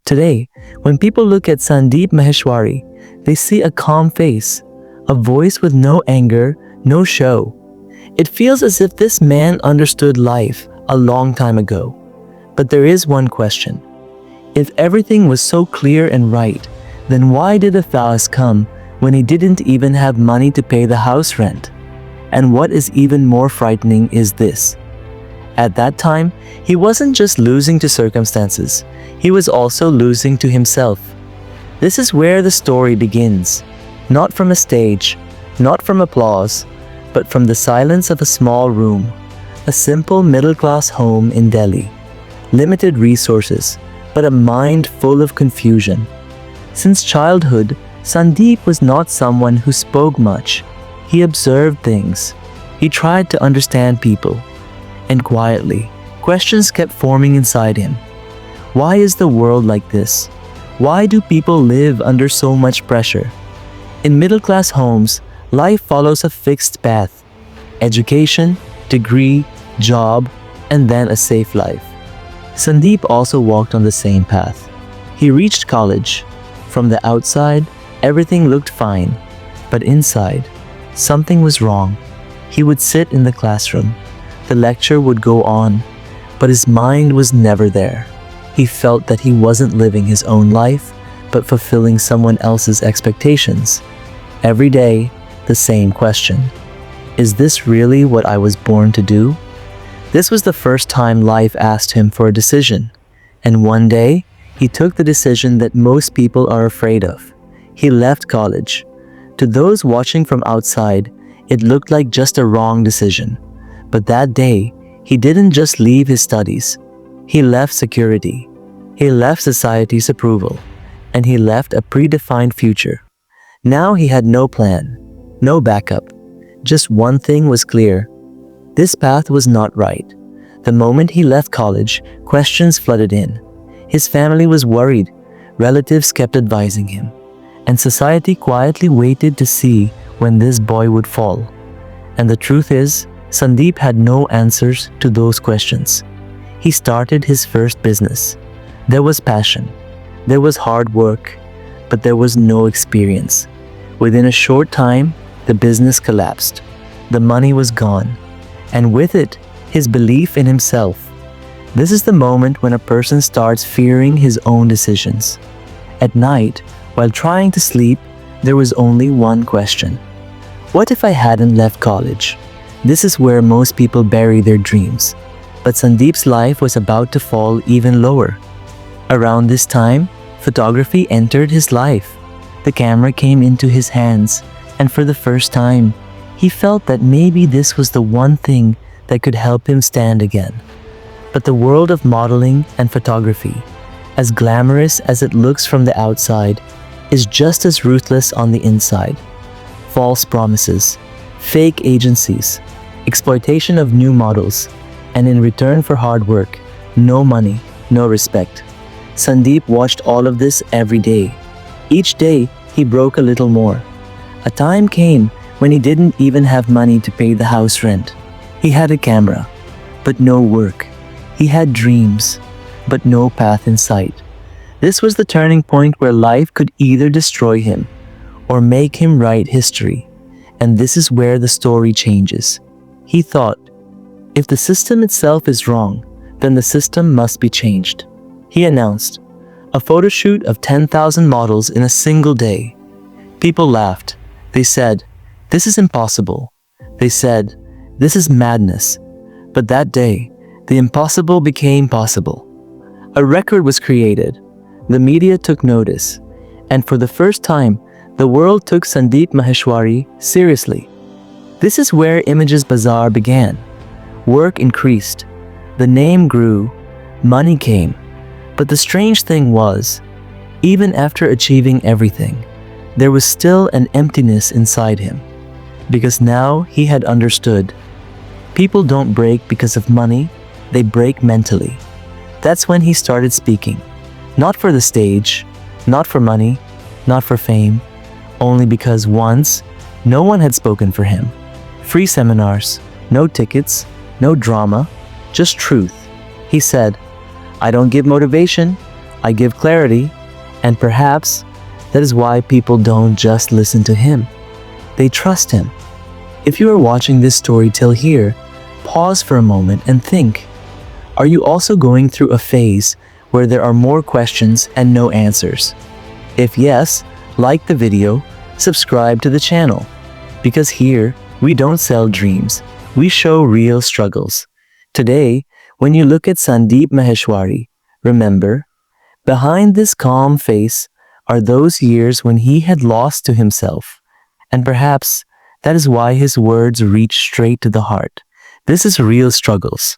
Today, when people look at Sandeep Maheshwari, they see a calm face, a voice with no anger, no show. It feels as if this man understood life a long time ago. But there is one question. If everything was so clear and right, then why did the flaws come when he didn't even have money to pay the house rent? And what is even more frightening is this. At that time, he wasn't just losing to circumstances, he was also losing to himself. This is where the story begins. Not from a stage, not from applause, but from the silence of a small room, a simple middle-class home in Delhi. Limited resources, but a mind full of confusion. Since childhood, Sandeep was not someone who spoke much. He observed things. He tried to understand people. And quietly, questions kept forming inside him. Why is the world like this? Why do people live under so much pressure? In middle-class homes, life follows a fixed path. Education, degree, job, and then a safe life. Sandeep also walked on the same path. He reached college. From the outside, everything looked fine. But inside, something was wrong. He would sit in the classroom. The lecture would go on, but his mind was never there. He felt that he wasn't living his own life, but fulfilling someone else's expectations. Every day, the same question. Is this really what I was born to do? This was the first time life asked him for a decision. And one day, he took the decision that most people are afraid of. He left college. To those watching from outside, it looked like just a wrong decision. But that day, he didn't just leave his studies. He left security. He left society's approval. And he left a predefined future. Now he had no plan, no backup. Just one thing was clear. This path was not right. The moment he left college, questions flooded in. His family was worried. Relatives kept advising him. And society quietly waited to see when this boy would fall. And the truth is, Sandeep had no answers to those questions. He started his first business. There was passion. There was hard work. But there was no experience. Within a short time, the business collapsed. The money was gone. And with it, his belief in himself. This is the moment when a person starts fearing his own decisions. At night, while trying to sleep, there was only one question. What if I hadn't left college? This is where most people bury their dreams. But Sandeep's life was about to fall even lower. Around this time, photography entered his life. The camera came into his hands, and for the first time, he felt that maybe this was the one thing that could help him stand again. But the world of modeling and photography, as glamorous as it looks from the outside, is just as ruthless on the inside. False promises, fake agencies, exploitation of new models, and in return for hard work, no money, no respect. Sandeep watched all of this every day. Each day, he broke a little more. A time came when he didn't even have money to pay the house rent. He had a camera, but no work. He had dreams, but no path in sight. This was the turning point where life could either destroy him or make him write history. And this is where the story changes. He thought, if the system itself is wrong, then the system must be changed. He announced, a photo shoot of 10,000 models in a single day. People laughed. They said, this is impossible. They said, this is madness. But that day, the impossible became possible. A record was created. The media took notice. And for the first time, the world took Sandeep Maheshwari seriously. This is where ImagesBazaar began. Work increased. The name grew. Money came. But the strange thing was, even after achieving everything, there was still an emptiness inside him. Because now he had understood. People don't break because of money, they break mentally. That's when he started speaking. Not for the stage, not for money, not for fame, only because once, no one had spoken for him. Free seminars, no tickets, no drama, just truth. He said, I don't give motivation, I give clarity, and perhaps that is why people don't just listen to him. They trust him. If you are watching this story till here, pause for a moment and think. Are you also going through a phase where there are more questions and no answers? If yes, like the video, subscribe to the channel. Because here, we don't sell dreams, we show real struggles. Today, when you look at Sandeep Maheshwari, remember, behind this calm face are those years when he had lost to himself. And perhaps that is why his words reach straight to the heart. This is real struggles.